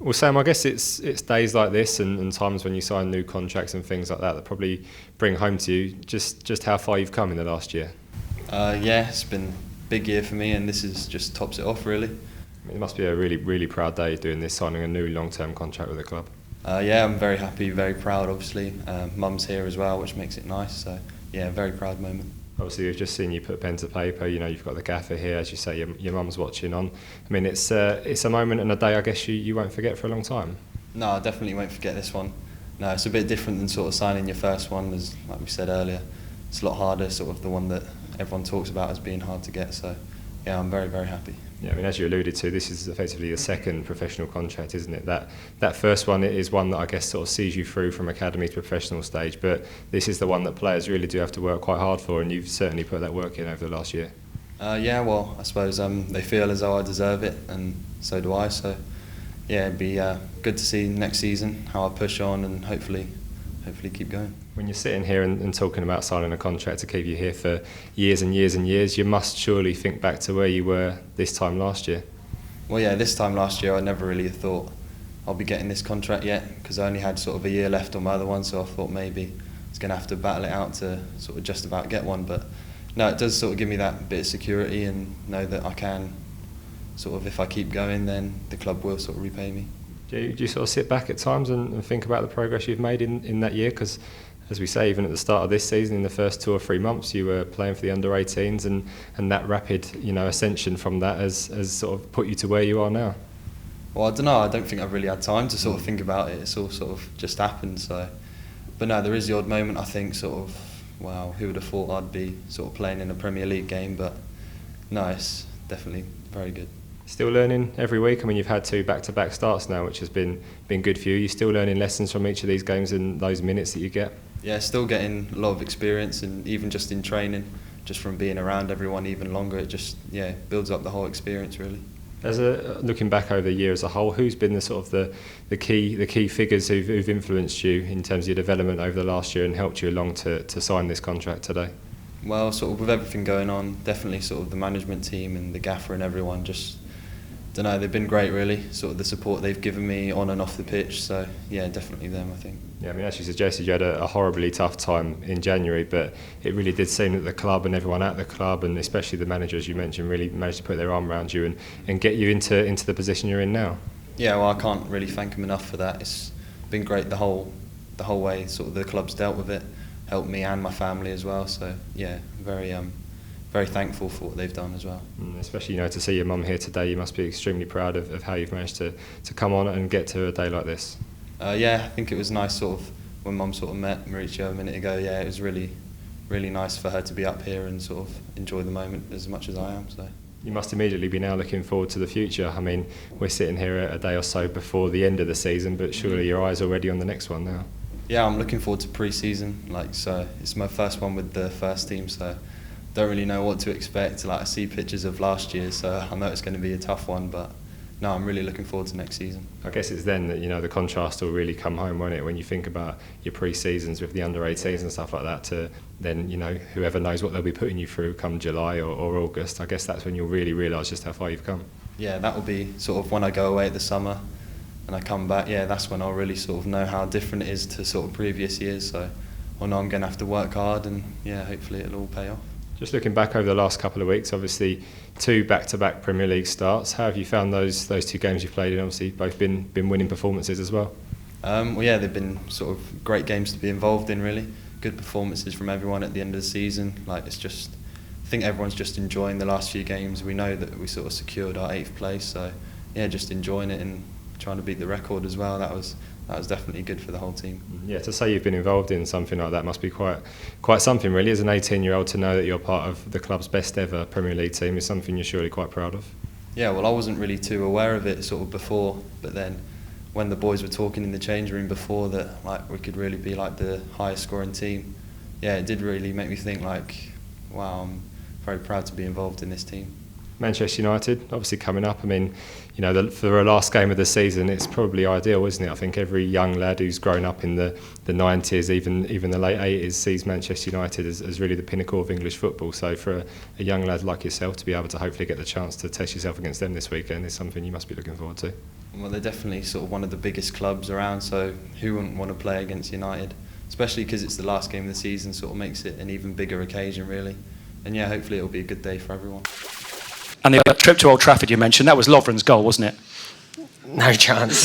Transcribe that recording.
Well, Sam, I guess it's days like this and times when you sign new contracts and things like that that probably bring home to you just how far you've come in the last year. Yeah, it's been a big year for me, and this is just tops it off, really. I mean, it must be a really proud day doing this, signing a new long-term contract with the club. Yeah, I'm very happy, very proud, obviously. Mum's here as well, which makes it nice. So, yeah, very proud moment. Obviously, we've just seen you put pen to paper. You know, you've got the gaffer here, as you say. Your mum's watching on. I mean, it's a moment and a day I guess you won't forget for a long time. No, I definitely won't forget this one. No, it's a bit different than sort of signing your first one, as like we said earlier. It's a lot harder, sort of the one that everyone talks about as being hard to get. So, yeah, I'm very happy. Yeah, I mean, as you alluded to, this is effectively the second professional contract, isn't it? That first one is one that I guess sort of sees you through from academy to professional stage, but this is the one that players really do have to work quite hard for, and you've certainly put that work in over the last year. Yeah, well, I suppose they feel as though I deserve it, and so do I. So, yeah, it'd be good to see next season how I push on and hopefully keep going. When you're sitting here and talking about signing a contract to keep you here for years and years and years, you must surely think back to where you were this time last year. Well, yeah, this time last year I never really thought I'll be getting this contract yet, because I only had sort of a year left on my other one, so I thought maybe I was going to have to battle it out to sort of just about get one. But no, it does sort of give me that bit of security and know that I can sort of, if I keep going, then the club will sort of repay me. Do you sort of sit back at times and think about the progress you've made in that year? Because, as we say, even at the start of this season, in the first 2 or 3 months, you were playing for the under-18s, and that rapid, ascension from that has sort of put you to where you are now. Well, I don't know. I don't think I've really had time to sort of think about it. It's all sort of just happened. So, but no, there is the odd moment. I think sort of, wow, who would have thought I'd be sort of playing in a Premier League game? But no, it's definitely very good. Still learning every week. I mean, you've had 2 back-to-back starts now, which has been good for you. You're still learning lessons from each of these games and those minutes that you get. Yeah, still getting a lot of experience, and even just in training, just from being around everyone even longer, it just builds up the whole experience really. Looking back over the year as a whole, who's been the sort of the key figures who've influenced you in terms of your development over the last year and helped you along to sign this contract today? Well, sort of with everything going on, definitely sort of the management team and the gaffer and everyone, just don't know, they've been great really, sort of the support they've given me on and off the pitch. So yeah, definitely them, I think. Yeah, I mean, as you suggested, you had a horribly tough time in January, but it really did seem that the club and everyone at the club, and especially the manager, as you mentioned, really managed to put their arm around you and get you into the position you're in now. Yeah, well, I can't really thank them enough for that. It's been great the whole way sort of the club's dealt with it, helped me and my family as well. So yeah, very thankful for what they've done as well. Especially, to see your mum here today, you must be extremely proud of how you've managed to come on and get to a day like this. Yeah, I think it was nice sort of when Mum sort of met Mauricio a minute ago. Yeah, it was really nice for her to be up here and sort of enjoy the moment as much as I am. So. You must immediately be now looking forward to the future. I mean, we're sitting here a day or so before the end of the season, but surely your eyes are already on the next one now. Yeah, I'm looking forward to pre-season. So it's my first one with the first team, so don't really know what to expect. I see pictures of last year, so I know it's going to be a tough one, but no, I'm really looking forward to next season. I guess it's then that the contrast will really come home, won't it? When you think about your pre-seasons with the under-18s and stuff like that, to then whoever knows what they'll be putting you through come July or August. I guess that's when you'll really realise just how far you've come. Yeah, that will be sort of when I go away at the summer and I come back. Yeah, that's when I'll really sort of know how different it is to sort of previous years. So I know I'm going to have to work hard, and yeah, hopefully it'll all pay off. Just looking back over the last couple of weeks, obviously 2 back-to-back Premier League starts. How have you found those 2 games you've played in? Obviously, both been winning performances as well. Well, yeah, they've been sort of great games to be involved in. Really good performances from everyone at the end of the season. I think everyone's just enjoying the last few games. We know that we sort of secured our 8th place, so yeah, just enjoying it and trying to beat the record as well. That was definitely good for the whole team. Yeah, to say you've been involved in something like that must be quite something really. As an 18-year-old, to know that you're part of the club's best ever Premier League team is something you're surely quite proud of. Yeah, well, I wasn't really too aware of it sort of before, but then when the boys were talking in the change room before that, we could really be the highest scoring team, yeah, it did really make me think wow, I'm very proud to be involved in this team. Manchester United, obviously coming up. I mean, you know, for a last game of the season, it's probably ideal, isn't it? I think every young lad who's grown up in the 90s, even the late 80s, sees Manchester United as really the pinnacle of English football. So for a young lad like yourself to be able to hopefully get the chance to test yourself against them this weekend is something you must be looking forward to. Well, they're definitely sort of one of the biggest clubs around, so who wouldn't want to play against United? Especially because it's the last game of the season, sort of makes it an even bigger occasion, really. And yeah, hopefully it'll be a good day for everyone. And the trip to Old Trafford you mentioned, that was Lovren's goal, wasn't it? No chance.